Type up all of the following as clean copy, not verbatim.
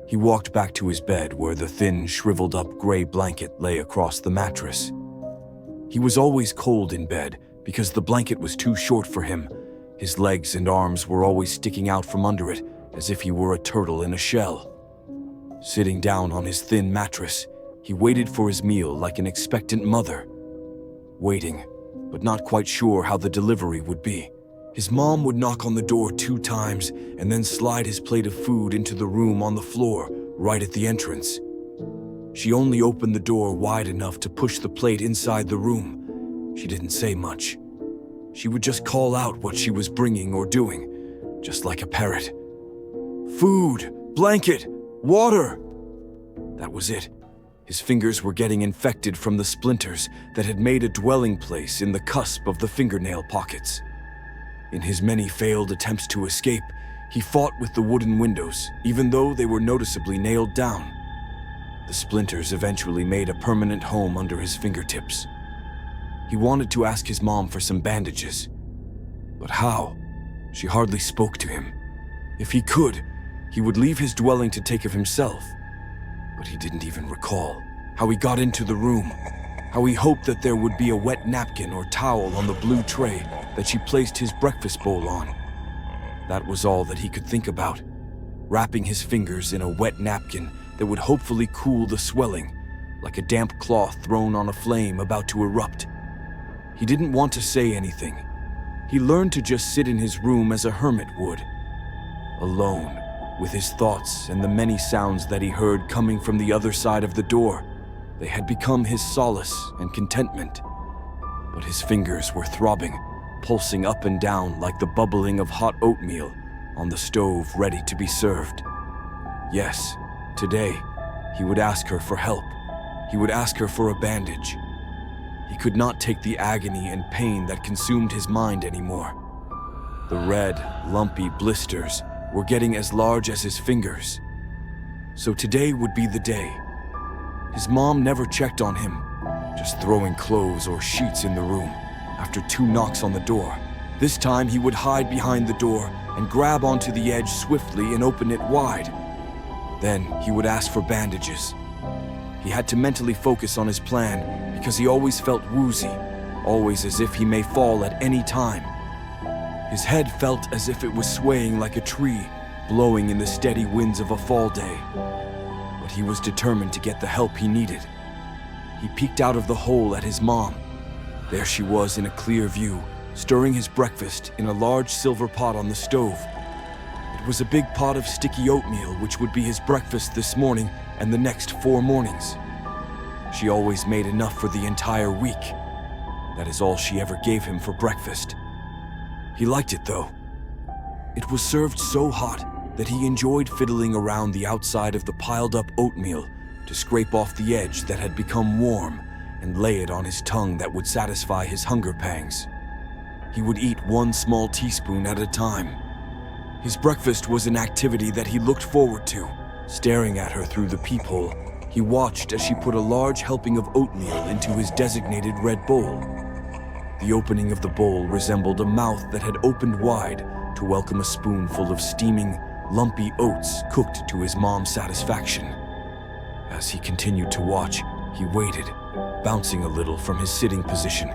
He walked back to his bed where the thin, shriveled-up gray blanket lay across the mattress. He was always cold in bed because the blanket was too short for him. His legs and arms were always sticking out from under it, as if he were a turtle in a shell. Sitting down on his thin mattress, he waited for his meal like an expectant mother. Waiting, but not quite sure how the delivery would be. His mom would knock on the door 2 times and then slide his plate of food into the room on the floor, right at the entrance. She only opened the door wide enough to push the plate inside the room. She didn't say much. She would just call out what she was bringing or doing, just like a parrot. Food, blanket, water. That was it. His fingers were getting infected from the splinters that had made a dwelling place in the cusp of the fingernail pockets. In his many failed attempts to escape, he fought with the wooden windows, even though they were noticeably nailed down. The splinters eventually made a permanent home under his fingertips. He wanted to ask his mom for some bandages. But how? She hardly spoke to him. If he could, he would leave his dwelling to take of himself. But he didn't even recall how he got into the room, how he hoped that there would be a wet napkin or towel on the blue tray that she placed his breakfast bowl on. That was all that he could think about, wrapping his fingers in a wet napkin that would hopefully cool the swelling, like a damp cloth thrown on a flame about to erupt. He didn't want to say anything. He learned to just sit in his room as a hermit would, alone, with his thoughts and the many sounds that he heard coming from the other side of the door. They had become his solace and contentment. But his fingers were throbbing, pulsing up and down like the bubbling of hot oatmeal on the stove ready to be served. Yes, today, he would ask her for help. He would ask her for a bandage. He could not take the agony and pain that consumed his mind anymore. The red, lumpy blisters were getting as large as his fingers. So today would be the day. His mom never checked on him, just throwing clothes or sheets in the room after 2 knocks on the door. This time he would hide behind the door and grab onto the edge swiftly and open it wide. Then he would ask for bandages. He had to mentally focus on his plan because he always felt woozy, always as if he may fall at any time. His head felt as if it was swaying like a tree, blowing in the steady winds of a fall day. But he was determined to get the help he needed. He peeked out of the hole at his mom. There she was in a clear view, stirring his breakfast in a large silver pot on the stove. It was a big pot of sticky oatmeal, which would be his breakfast this morning and the next 4 mornings. She always made enough for the entire week. That is all she ever gave him for breakfast. He liked it, though. It was served so hot that he enjoyed fiddling around the outside of the piled-up oatmeal to scrape off the edge that had become warm and lay it on his tongue that would satisfy his hunger pangs. He would eat 1 small teaspoon at a time. His breakfast was an activity that he looked forward to. Staring at her through the peephole, he watched as she put a large helping of oatmeal into his designated red bowl. The opening of the bowl resembled a mouth that had opened wide to welcome a spoonful of steaming, lumpy oats cooked to his mom's satisfaction. As he continued to watch, he waited, bouncing a little from his sitting position,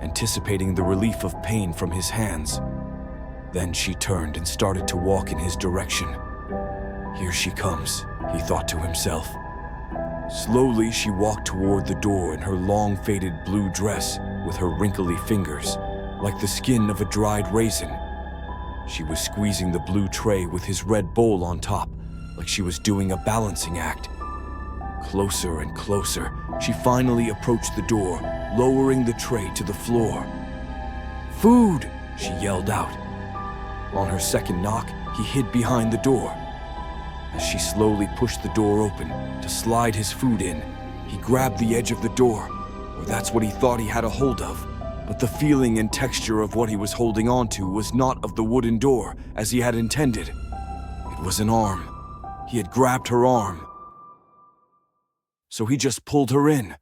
anticipating the relief of pain from his hands. Then she turned and started to walk in his direction. Here she comes, he thought to himself. Slowly, she walked toward the door in her long faded blue dress with her wrinkly fingers, like the skin of a dried raisin. She was squeezing the blue tray with his red bowl on top, like she was doing a balancing act. Closer and closer, she finally approached the door, lowering the tray to the floor. "Food!" she yelled out. On her second knock, he hid behind the door. As she slowly pushed the door open to slide his food in, he grabbed the edge of the door, or that's what he thought he had a hold of. But the feeling and texture of what he was holding onto was not of the wooden door as he had intended. It was an arm. He had grabbed her arm. So he just pulled her in.